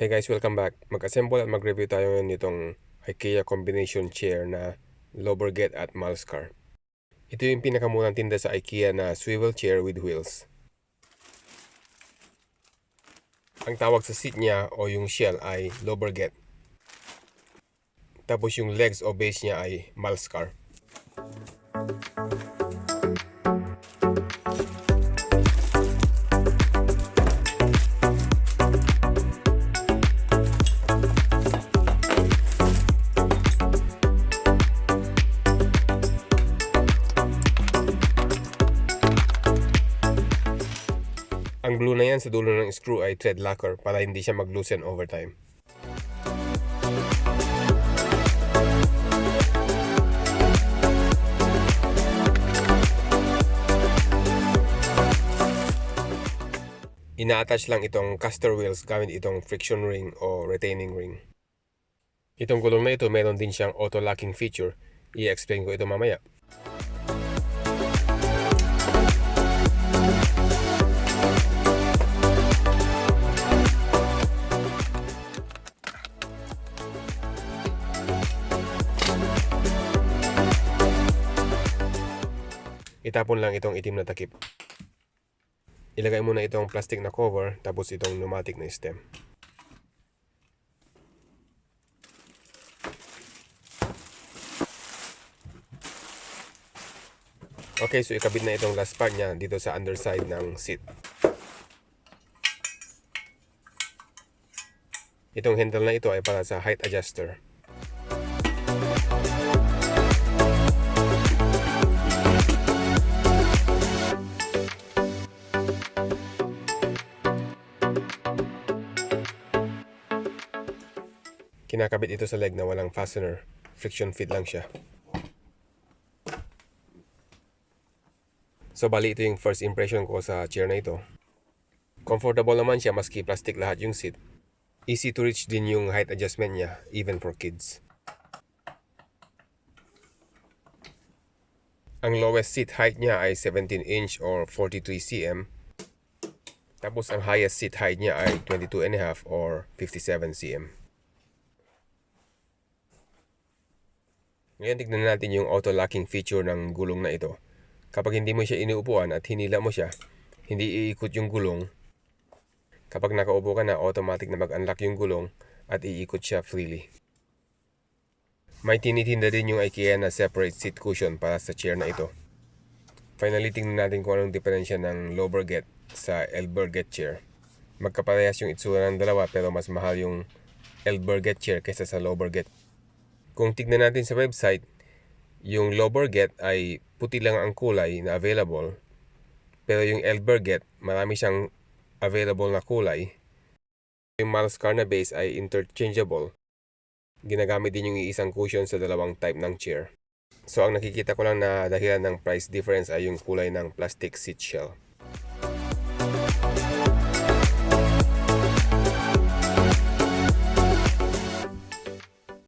Hey guys, welcome back. Mag-assemble at mag-review tayo ngayon nitong Ikea combination chair na LOBERGET at MALSKÄR. Ito yung pinakamurang tinda sa Ikea na swivel chair with wheels. Ang tawag sa seat niya o yung shell ay LOBERGET. Tapos yung legs o base niya ay MALSKÄR. Ang glue na yan sa dulo ng screw ay thread locker para hindi siya mag-loosen over time. Ina-attach lang itong caster wheels gamit itong friction ring o retaining ring. Itong gulong na ito meron din siyang auto-locking feature. I-explain ko ito mamaya. Itapon lang itong itim na takip. Ilagay muna itong plastic na cover, tapos itong pneumatic na stem. Okay, so ikabit na itong last part niya dito sa underside ng seat. Itong handle na ito ay para sa height adjuster. Kinakabit ito sa leg na walang fastener. Friction fit lang siya. So bali ito yung first impression ko sa chair na ito. Comfortable naman siya maski plastic lahat yung seat. Easy to reach din yung height adjustment niya, even for kids. Ang lowest seat height niya ay 17 inch or 43 cm. Tapos ang highest seat height niya ay 22.5 or 57 cm. Ngayon tignan natin yung auto-locking feature ng gulong na ito. Kapag hindi mo siya iniupuan at hinila mo siya, hindi iikot yung gulong. Kapag nakaupo ka na, automatic na mag-unlock yung gulong at iikot siya freely. May tinitinda din yung Ikea na separate seat cushion para sa chair na ito. Finally, tingnan natin kung anong diferensya ng LOBERGET sa ELDBERGET chair. Magkaparehas yung itsura ng dalawa pero mas mahal yung ELDBERGET chair kaysa sa LOBERGET. Kung tignan natin sa website, yung LOBERGET ay puti lang ang kulay na available. Pero yung ELDBERGET, marami siyang available na kulay. Yung MALSKÄR na base ay interchangeable. Ginagamit din yung iisang cushion sa dalawang type ng chair. So ang nakikita ko lang na dahilan ng price difference ay yung kulay ng plastic seat shell.